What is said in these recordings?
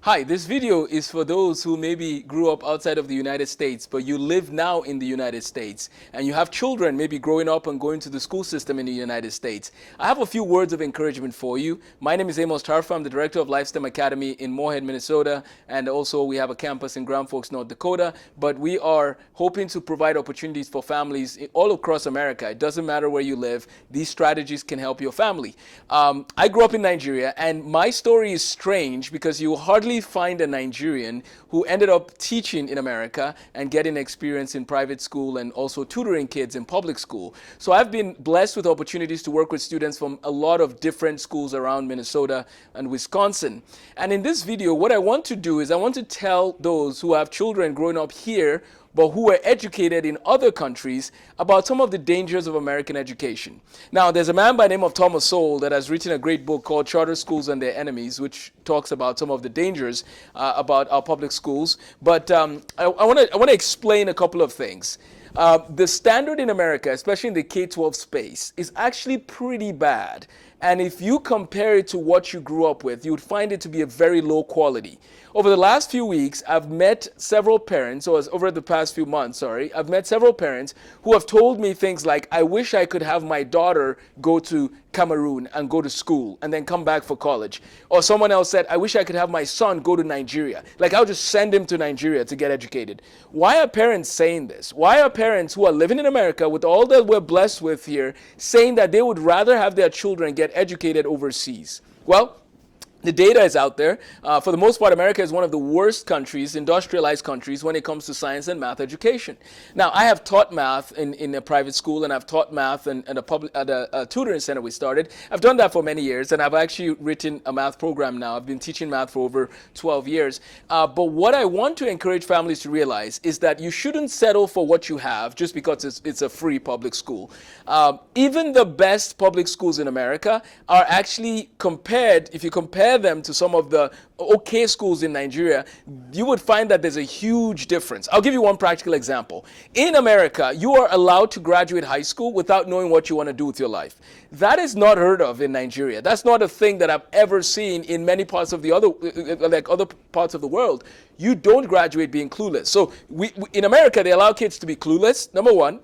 Hi, this video is for those who maybe grew up outside of the United States, but you live now in the United States, and you have children maybe growing up and going to the school system in the United States. I have a few words of encouragement for you. My name is Amos Tarfa. I'm the director of LifeSTEM Academy in Moorhead, Minnesota, and also we have a campus in Grand Forks, North Dakota, but we are hoping to provide opportunities for families all across America. It doesn't matter where you live. These strategies can help your family. I grew up in Nigeria, and my story is strange because you hardly find a Nigerian who ended up teaching in America and getting experience in private school and also tutoring kids in public school. So I've been blessed with opportunities to work with students from a lot of different schools around Minnesota and Wisconsin. And in this video, what I want to do is I want to tell those who have children growing up here but who were educated in other countries about some of the dangers of American education. Now, there's a man by the name of Thomas Sowell that has written a great book called Charter Schools and Their Enemies, which talks about some of the dangers about our public schools. But I want to explain a couple of things. The standard in America, especially in the K-12 space, is actually pretty bad. And if you compare it to what you grew up with, you would find it to be a very low quality. Over the last few weeks, I've met several parents, or over the past few months, I've met several parents who have told me things like, I wish I could have my daughter go to Cameroon and go to school and then come back for college. Or someone else said, I wish I could have my son go to Nigeria. Like, I'll just send him to Nigeria to get educated. Why are parents saying this? Why are parents who are living in America with all that we're blessed with here saying that they would rather have their children get educated overseas? Well, the data is out there. For the most part, America is one of the worst countries, industrialized countries, when it comes to science and math education. Now, I have taught math in a private school, and I've taught math at a tutoring center we started. I've done that for many years, and I've actually written a math program now. I've been teaching math for over 12 years. But what I want to encourage families to realize is that you shouldn't settle for what you have just because it's a free public school. Even the best public schools in America are actually compared, if you compare them to some of the okay schools in Nigeria, you would find that there's a huge difference. I'll give you one practical example. In America, you are allowed to graduate high school without knowing what you want to do with your life. That is not heard of in Nigeria. That's not a thing that I've ever seen in many parts of the other parts of the world. You don't graduate being clueless. So in America, they allow kids to be clueless, number one,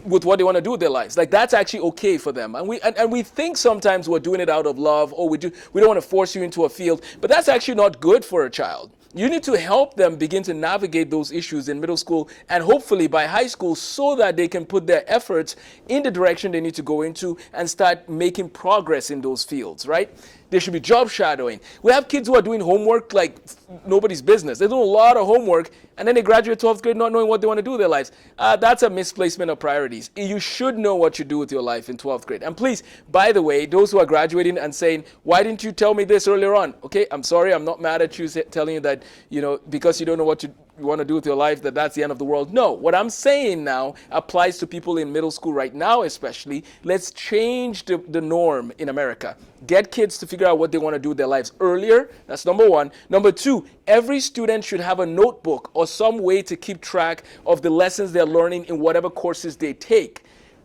with what they want to do with their lives. Like, that's actually okay for them. And we think sometimes we're doing it out of love, or we don't want to force you into a field, but that's actually not good for a child. You need to help them begin to navigate those issues in middle school and hopefully by high school so that they can put their efforts in the direction they need to go into and start making progress in those fields, right? There should be job shadowing. We have kids who are doing homework like nobody's business. They do a lot of homework, and then they graduate 12th grade not knowing what they want to do with their lives. That's a misplacement of priorities. You should know what you do with your life in 12th grade. And please, by the way, those who are graduating and saying, why didn't you tell me this earlier on? Okay, I'm sorry, I'm not mad at you telling you that, because you don't know what you want to do with your life, that's the end of the world. No, what I'm saying now applies to people in middle school right now especially. Let's change the norm in America. Get kids to figure out what they want to do with their lives earlier. That's number one. Number two, every student should have a notebook or some way to keep track of the lessons they're learning in whatever courses they take.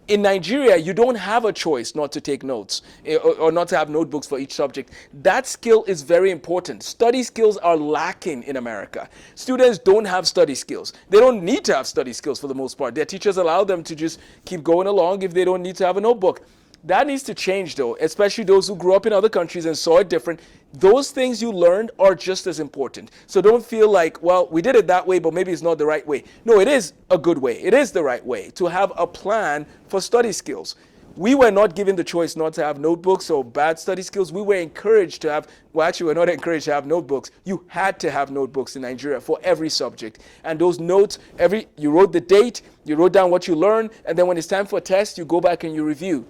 In Nigeria, you don't have a choice not to take notes or not to have notebooks for each subject. That skill is very important. Study skills are lacking in America. Students don't have study skills. They don't need to have study skills for the most part. Their teachers allow them to just keep going along if they don't need to have a notebook. That needs to change, though, especially those who grew up in other countries and saw it different. Those things you learned are just as important. So don't feel like, well, we did it that way, but maybe it's not the right way. No, it is a good way. It is the right way to have a plan for study skills. We were not given the choice not to have notebooks or bad study skills. We were encouraged to have, well, actually, we're not encouraged to have notebooks. You had to have notebooks in Nigeria for every subject. And those notes, you wrote the date, you wrote down what you learned, and then when it's time for a test, you go back and you review.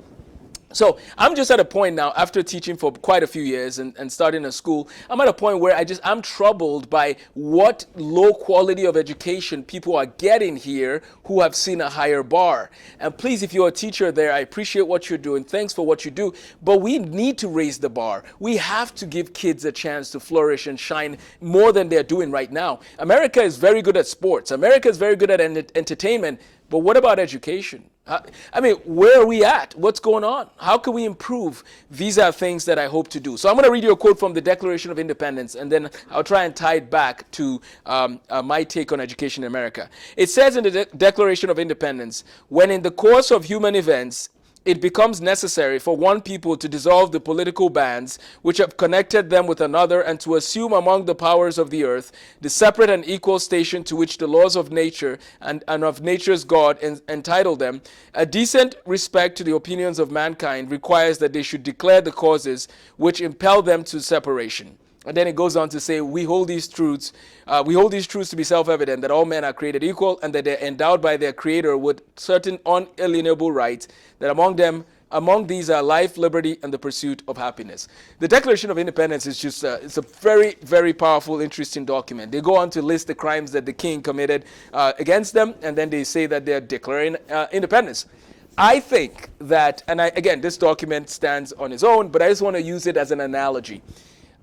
So I'm just at a point now, after teaching for quite a few years and starting a school, I'm at a point where I'm troubled by what low quality of education people are getting here who have seen a higher bar. And please, if you're a teacher there, I appreciate what you're doing. Thanks for what you do. But we need to raise the bar. We have to give kids a chance to flourish and shine more than they're doing right now. America is very good at sports. America is very good at entertainment. But what about education? I mean, where are we at? What's going on? How can we improve? These are things that I hope to do. So I'm going to read you a quote from the Declaration of Independence, and then I'll try and tie it back to my take on education in America. It says in the Declaration of Independence, when in the course of human events, it becomes necessary for one people to dissolve the political bands which have connected them with another and to assume among the powers of the earth the separate and equal station to which the laws of nature and of nature's God entitle them, a decent respect to the opinions of mankind requires that they should declare the causes which impel them to separation. And then it goes on to say, we hold these truths to be self-evident, that all men are created equal and that they're endowed by their Creator with certain unalienable rights, that among these are life, liberty, and the pursuit of happiness. The Declaration of Independence is just it's a very, very powerful, interesting document. They go on to list the crimes that the king committed against them, and then they say that they're declaring independence. I think that, and again, this document stands on its own, but I just want to use it as an analogy.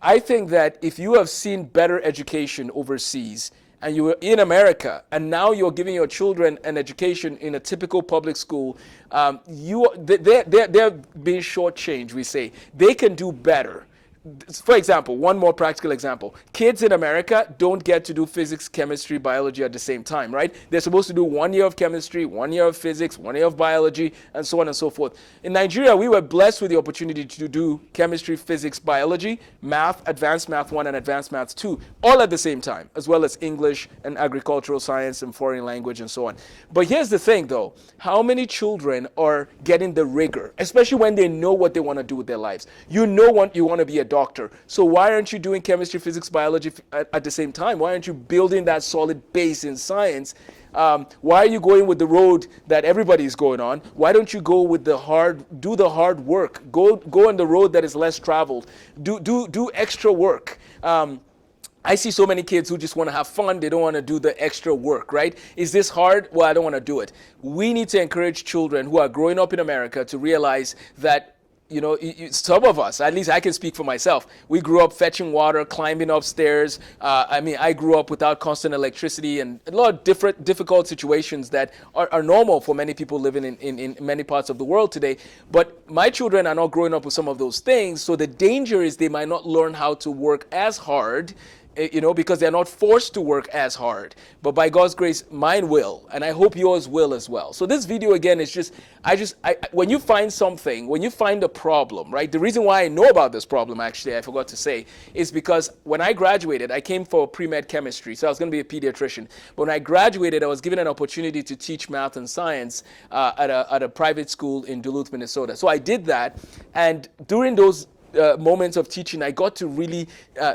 I think that if you have seen better education overseas and you were in America and now you're giving your children an education in a typical public school, they're being shortchanged, we say. They can do better. For example, one more practical example. Kids in America don't get to do physics, chemistry, biology at the same time, right? They're supposed to do 1 year of chemistry, 1 year of physics, 1 year of biology, and so on and so forth. In Nigeria, we were blessed with the opportunity to do chemistry, physics, biology, math, advanced math 1 and advanced math 2, all at the same time, as well as English and agricultural science and foreign language and so on. But here's the thing though, how many children are getting the rigor, especially when they know what they want to do with their lives? You know what you want to be a doctor. So why aren't you doing chemistry, physics, biology at the same time? Why aren't you building that solid base in science? Why are you going with the road that everybody's going on? Why don't you go with do the hard work? Go on the road that is less traveled. Do extra work. I see so many kids who just want to have fun. They don't want to do the extra work, right? Is this hard? Well, I don't want to do it. We need to encourage children who are growing up in America to realize that some of us, at least I can speak for myself, we grew up fetching water, climbing upstairs. I grew up without constant electricity and a lot of difficult situations that are normal for many people living in many parts of the world today. But my children are not growing up with some of those things. So the danger is they might not learn how to work as hard, because they're not forced to work as hard. But by God's grace, mine will, and I hope yours will as well. So this video again is just, when you find something, when you find a problem, right? The reason why I know about this problem, actually, I forgot to say, is because when I graduated, I came for pre-med chemistry, so I was going to be a pediatrician. But when I graduated, I was given an opportunity to teach math and science at a private school in Duluth, Minnesota. So I did that, and during those moments of teaching, I got to really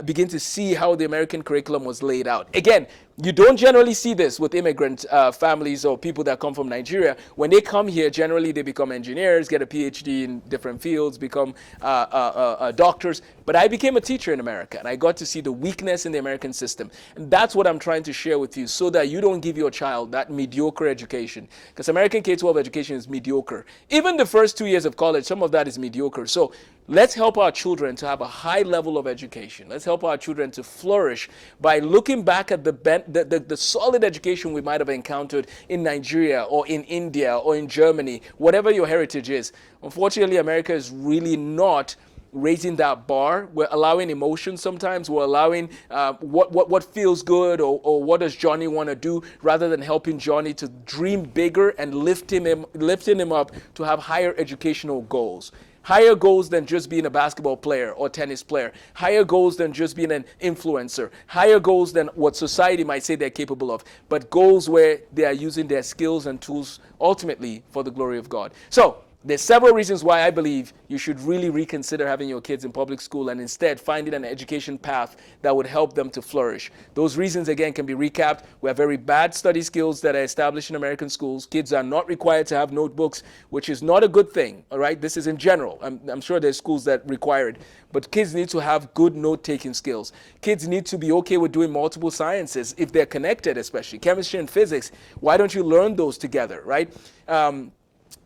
begin to see how the American curriculum was laid out. Again, you don't generally see this with immigrant families or people that come from Nigeria. When they come here, generally they become engineers, get a PhD in different fields, become doctors. But I became a teacher in America, and I got to see the weakness in the American system. And that's what I'm trying to share with you, so that you don't give your child that mediocre education. Because American K-12 education is mediocre. Even the first 2 years of college, some of that is mediocre. So let's help our children to have a high level of education. Let's help our children to flourish by looking back at the solid education we might have encountered in Nigeria or in India or in Germany, whatever your heritage is. Unfortunately, America is really not raising that bar. We're allowing emotions sometimes. We're allowing what feels good or what does Johnny want to do, rather than helping Johnny to dream bigger and lifting him up to have higher educational goals. Higher goals than just being a basketball player or tennis player. Higher goals than just being an influencer. Higher goals than what society might say they're capable of. But goals where they are using their skills and tools ultimately for the glory of God. So there's several reasons why I believe you should really reconsider having your kids in public school and instead finding an education path that would help them to flourish. Those reasons, again, can be recapped. We have very bad study skills that are established in American schools. Kids are not required to have notebooks, which is not a good thing, all right? This is in general. I'm sure there's schools that require it. But kids need to have good note-taking skills. Kids need to be okay with doing multiple sciences if they're connected, especially chemistry and physics. Why don't you learn those together, right?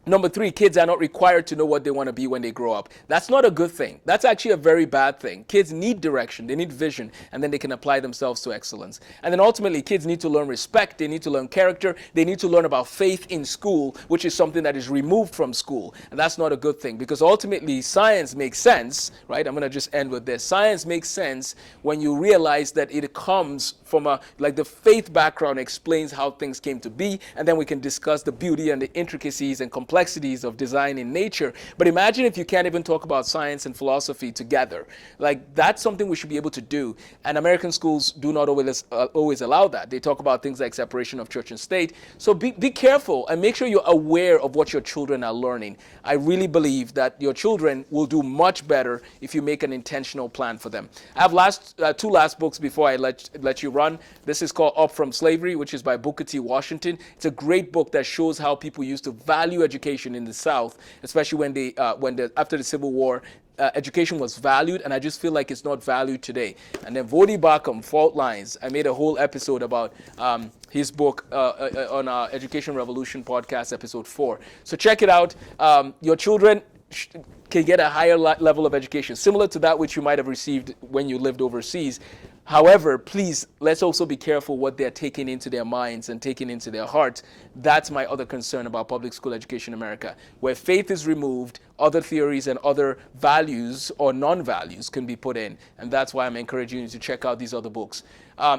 Number three, kids are not required to know what they want to be when they grow up. That's not a good thing. That's actually a very bad thing. Kids need direction, they need vision, and then they can apply themselves to excellence. And then ultimately, kids need to learn respect, they need to learn character, they need to learn about faith in school, which is something that is removed from school. And that's not a good thing, because ultimately, science makes sense, right? I'm going to just end with this. Science makes sense when you realize that it comes from like the faith background explains how things came to be, and then we can discuss the beauty and the intricacies and complexities of design in nature. But imagine if you can't even talk about science and philosophy together. Like, that's something we should be able to do. And American schools do not always allow that. They talk about things like separation of church and state. So be careful and make sure you're aware of what your children are learning. I really believe that your children will do much better if you make an intentional plan for them. I have two last books before I let you run. This is called Up From Slavery, which is by Booker T. Washington. It's a great book that shows how people used to value education in the South, especially when after the Civil War, education was valued, and I just feel like it's not valued today. And then Vodi Bakum, Fault Lines. I made a whole episode about his book on our Education Revolution podcast, episode 4. So check it out. Your children can get a higher level of education, similar to that which you might have received when you lived overseas. However, please, let's also be careful what they're taking into their minds and taking into their hearts. That's my other concern about public school education in America. Where faith is removed, other theories and other values or non-values can be put in. And that's why I'm encouraging you to check out these other books.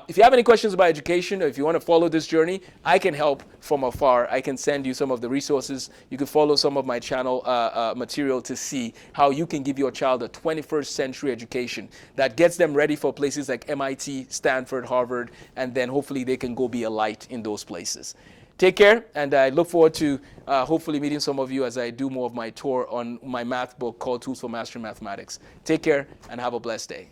If you have any questions about education, or if you want to follow this journey, I can help from afar. I can send you some of the resources. You can follow some of my channel material to see how you can give your child a 21st century education that gets them ready for places like MIT, Stanford, Harvard, and then hopefully they can go be a light in those places. Take care, and I look forward to hopefully meeting some of you as I do more of my tour on my math book called Tools for Mastering Mathematics. Take care, and have a blessed day.